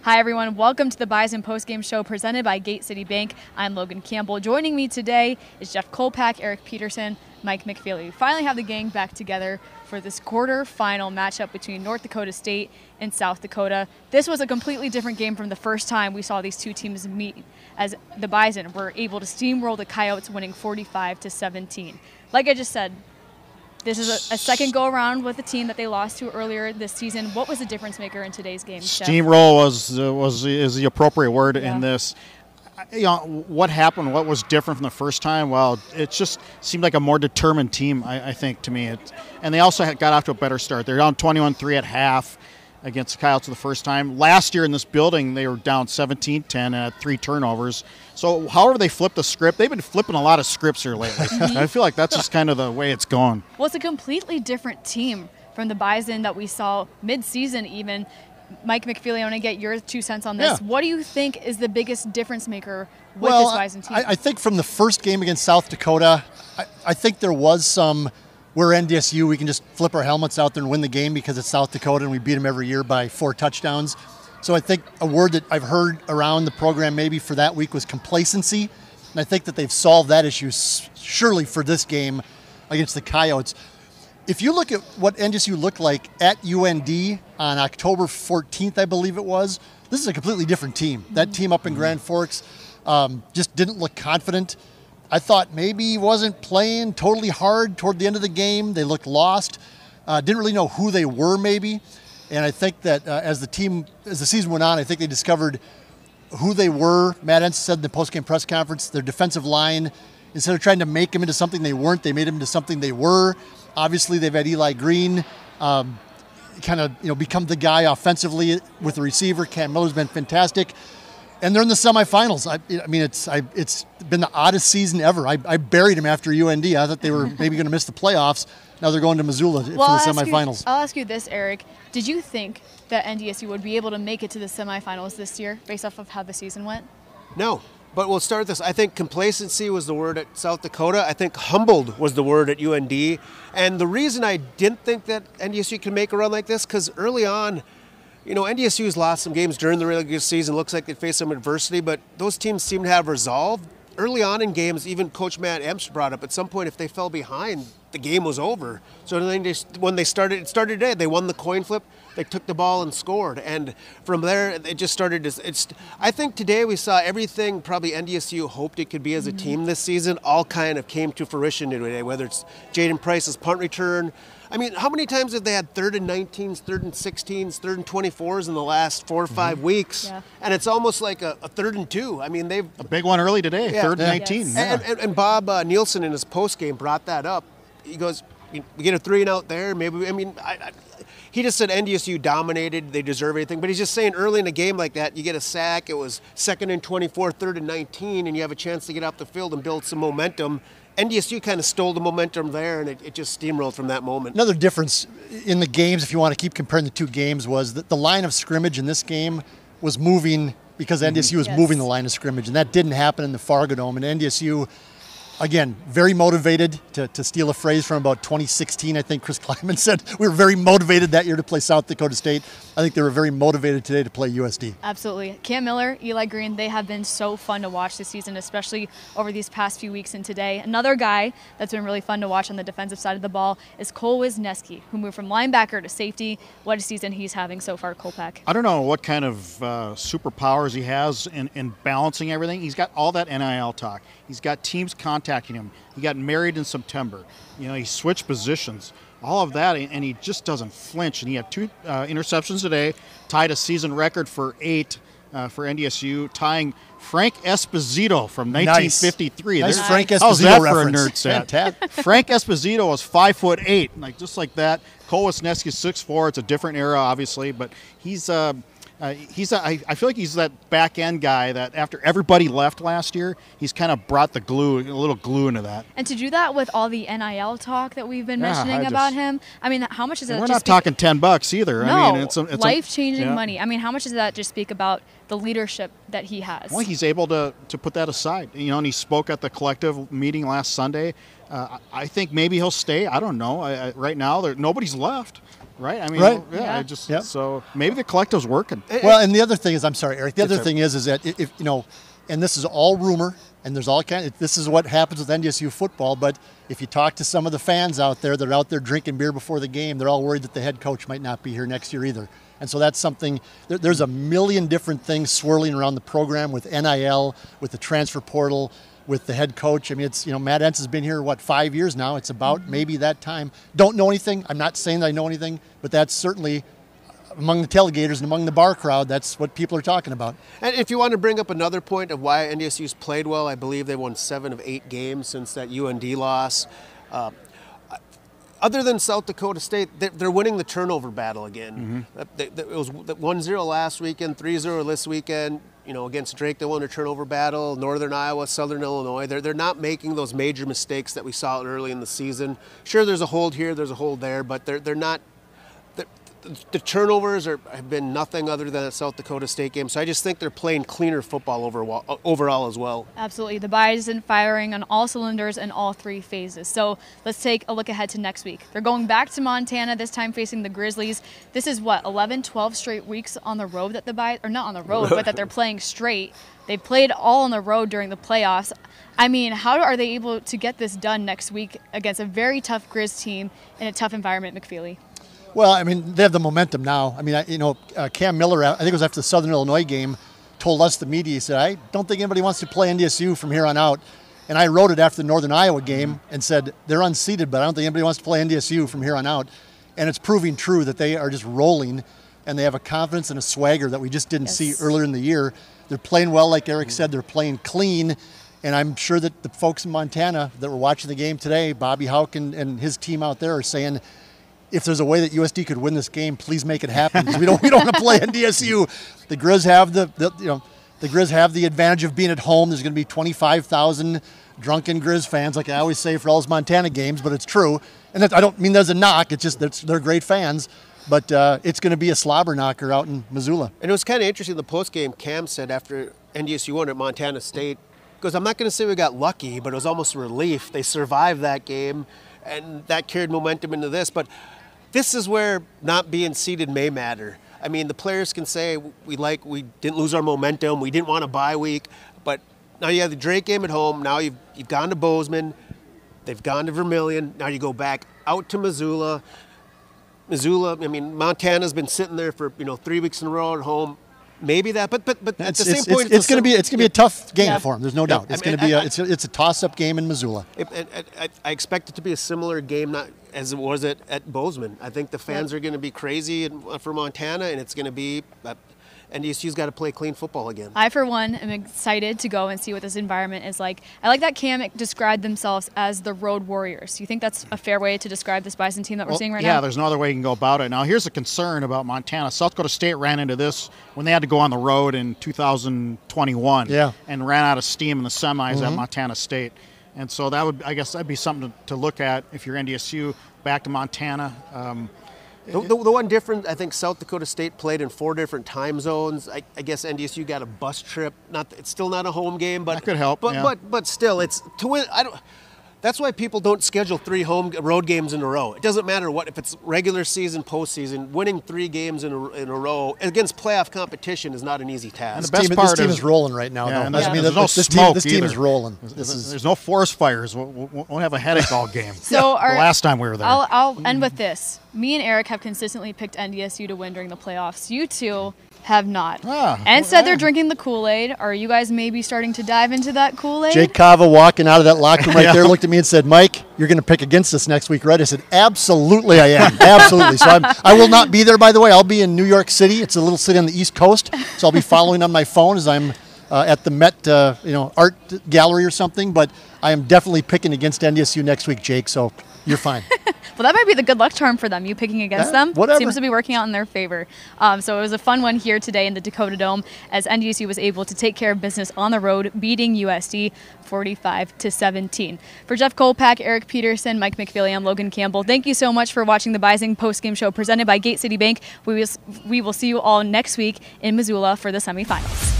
Hi, everyone. Welcome to the Bison postgame show presented by Gate City Bank. I'm Logan Campbell. Joining me today is Jeff Kolpak, Eric Peterson, Mike McFeely. We finally have the gang back together for this quarterfinal matchup between North Dakota State and South Dakota. This was a completely different game from the first time we saw these two teams meet, as the Bison were able to steamroll the Coyotes, winning 45-17. Like I just said, this is a second go-around with the team that they lost to earlier this season. What was the difference maker in today's game, Jeff? Steamroll is the appropriate word in this. You know, what happened? What was different from the first time? Well, it just seemed like a more determined team, I think, to me. And they also got off to a better start. They're down 21-3 at half against the Coyotes the first time. Last year in this building, they were down 17-10 and had 3 turnovers. So however they flipped the script, they've been flipping a lot of scripts here lately. I feel like that's just kind of the way it's going. Well, it's a completely different team from the Bison that we saw mid-season even. Mike McFeely, I want to get your 2 cents on this. Yeah. What do you think is the biggest difference maker with this Bison team? I think from the first game against South Dakota, I think there was some, we're NDSU, we can just flip our helmets out there and win the game because it's South Dakota and we beat them every year by 4 touchdowns. So I think a word that I've heard around the program maybe for that week was complacency. And I think that they've solved that issue surely for this game against the Coyotes. If you look at what NDSU looked like at UND on October 14th, I believe it was, this is a completely different team. That team up in Grand Forks just didn't look confident. I thought maybe he wasn't playing totally hard toward the end of the game. They looked lost. Didn't really know who they were maybe. And I think that as the season went on, I think they discovered who they were. Matt Entz said in the postgame press conference, their defensive line, instead of trying to make them into something they weren't, they made them into something they were. Obviously, they've had Eli Green kind of become the guy offensively with the receiver. Cam Miller's been fantastic. And they're in the semifinals. I mean, it's been the oddest season ever. I buried them after UND. I thought they were maybe going to miss the playoffs. Now they're going to Missoula for the semifinals. I'll ask you this, Eric. Did you think that NDSU would be able to make it to the semifinals this year based off of how the season went? No. But we'll start this. I think complacency was the word at South Dakota. I think humbled was the word at UND. And the reason I didn't think that NDSU can make a run like this, because early on, NDSU's lost some games during the regular season. Looks like they faced some adversity, but those teams seem to have resolve. Early on in games, even Coach Matt Emps brought up at some point if they fell behind, the game was over. So when it started today, they won the coin flip. They took the ball and scored, and from there it just started. I think today we saw everything probably NDSU hoped it could be as a team this season. All kind of came to fruition today. Whether it's Jaden Price's punt return. I mean, how many times have they had 3rd and 19s, 3rd and 16s, 3rd and 24s in the last 4 or 5 weeks? Yeah. And it's almost like a 3rd and 2. I mean, they've a big one early today, 3rd and 19. Yes. Yeah. And Bob Nielsen in his post game brought that up. He goes, we get a 3 and out there. Maybe he just said NDSU dominated. They deserve anything. But he's just saying early in a game like that, you get a sack. It was 2nd and 24, 3rd and 19, and you have a chance to get off the field and build some momentum. NDSU kind of stole the momentum there, and it just steamrolled from that moment. Another difference in the games, if you want to keep comparing the two games, was that the line of scrimmage in this game was moving because NDSU was moving the line of scrimmage, and that didn't happen in the DakotaDome. And NDSU, again, very motivated, to steal a phrase from about 2016. I think Chris Kleiman said we were very motivated that year to play South Dakota State. I think they were very motivated today to play USD. Absolutely. Cam Miller, Eli Green, they have been so fun to watch this season, especially over these past few weeks and today. Another guy that's been really fun to watch on the defensive side of the ball is Cole Wisniewski, who moved from linebacker to safety. What a season he's having so far, Kolpak. I don't know what kind of superpowers he has in balancing everything. He's got all that NIL talk. He's got teams contacting him. He got married in September. He switched positions. All of that, and he just doesn't flinch. And he had 2 interceptions today, tied a season record for 8 for NDSU, tying Frank Esposito from 1953. Nice Frank Esposito how's that reference. For a nerd set? Frank Esposito was 5'8", just like that. Cole Wisniewski is 6'4". It's a different era, obviously, but he's I feel like he's that back end guy that after everybody left last year, he's kind of brought a little glue into that. And to do that with all the NIL talk that we've been mentioning about him, I mean, how much does that? We're not talking $10 either. No, I mean, it's life-changing money. I mean, how much does that just speak about the leadership that he has? Well, he's able to put that aside. And he spoke at the collective meeting last Sunday. I think maybe he'll stay. I don't know. Right now, nobody's left. Right? I mean, right. Yeah. So maybe the collective's working. Well, and the other thing is, I'm sorry, Eric. The other thing is that if and this is all rumor, and there's all this is what happens with NDSU football. But if you talk to some of the fans out there, they're out there drinking beer before the game. They're all worried that the head coach might not be here next year either. And so that's something. There's a million different things swirling around the program with NIL, with the transfer portal, with the head coach. I mean, it's Matt Entz has been here 5 years now. It's about maybe that time. Don't know anything. I'm not saying that I know anything, but that's certainly among the tailgaters and among the bar crowd. That's what people are talking about. And if you want to bring up another point of why NDSU's played well, I believe they won 7 of 8 games since that UND loss. Other than South Dakota State, they're winning the turnover battle again. It was 1-0 last weekend, 3-0 this weekend. Against Drake, they won a turnover battle. Northern Iowa, Southern Illinois. They're not making those major mistakes that we saw early in the season. Sure, there's a hold here, there's a hold there, but they're not. The turnovers have been nothing other than a South Dakota State game. So I just think they're playing cleaner football overall as well. Absolutely. The Bison firing on all cylinders in all 3 phases. So let's take a look ahead to next week. They're going back to Montana, this time facing the Grizzlies. This is 11, 12 straight weeks on the road that the Bison, or not on the road, but that they're playing straight. They've played all on the road during the playoffs. I mean, how are they able to get this done next week against a very tough Grizz team in a tough environment, McFeely? Well, I mean, they have the momentum now. I mean, Cam Miller, I think it was after the Southern Illinois game, told us, the media, he said, I don't think anybody wants to play NDSU from here on out. And I wrote it after the Northern Iowa game and said, they're unseeded, but I don't think anybody wants to play NDSU from here on out. And it's proving true that they are just rolling, and they have a confidence and a swagger that we just didn't see earlier in the year. They're playing well, like Eric said, they're playing clean. And I'm sure that the folks in Montana that were watching the game today, Bobby Houck and his team out there, are saying, if there's a way that USD could win this game, please make it happen. Because we don't want to play NDSU. The Grizz have the Grizz have the advantage of being at home. There's going to be 25,000 drunken Grizz fans, like I always say for all those Montana games, but it's true. And I don't mean there's a knock. It's just they're great fans. But it's going to be a slobber knocker out in Missoula. And it was kind of interesting. The post game, Cam said after NDSU won at Montana State, goes, I'm not going to say we got lucky, but it was almost a relief. They survived that game, and that carried momentum into this. But this is where not being seeded may matter. I mean, the players can say we didn't lose our momentum, we didn't want a bye week, but now you have the Drake game at home. Now you've gone to Bozeman, they've gone to Vermilion. Now you go back out to Missoula. I mean, Montana's been sitting there for 3 weeks in a row at home. Maybe that, but at the same point, it's going to be a tough game for them. There's no doubt. It's going to be it's a toss-up game in Missoula. I expect it to be a similar game, not as it was at Bozeman. I think the fans are going to be crazy for Montana, and it's going to be. NDSU's got to play clean football again. I, for one, am excited to go and see what this environment is like. I like that Cam described themselves as the road warriors. Do you think that's a fair way to describe this Bison team that we're seeing right now? Yeah, there's no other way you can go about it. Now, here's a concern about Montana. South Dakota State ran into this when they had to go on the road in 2021 and ran out of steam in the semis at Montana State. And so that'd be something to look at if you're NDSU, back to Montana. The one difference, I think South Dakota State played in 4 different time zones. I guess NDSU got a bus trip. It's still not a home game, but that could help. But still, it's to win. That's why people don't schedule 3 road games in a row. It doesn't matter if it's regular season, postseason. Winning 3 games in a row against playoff competition is not an easy task. And the best part this team is rolling right now. Yeah, though. There's no smoke. This team is rolling. There's no forest fires. We'll have a headache all game. So the last time we were there. I'll end with this. Me and Eric have consistently picked NDSU to win during the playoffs. You two have not. And said they're drinking the Kool-Aid. Are you guys maybe starting to dive into that Kool-Aid? Jake Cava walking out of that locker room right there looked at me and said, Mike, you're going to pick against us next week, right? I said, absolutely I am. Absolutely. So I will not be there, by the way. I'll be in New York City. It's a little city on the East Coast. So I'll be following on my phone as I'm at the Met art gallery or something. But I am definitely picking against NDSU next week, Jake. So you're fine. Well, that might be the good luck charm for them, you picking against them. Whatever. Seems to be working out in their favor. So it was a fun one here today in the DakotaDome as NDSU was able to take care of business on the road, beating USD 45-17. For Jeff Kolpak, Eric Peterson, Mike McFeely, I'm Logan Campbell. Thank you so much for watching the Bison postgame show presented by Gate City Bank. We will see you all next week in Missoula for the semifinals.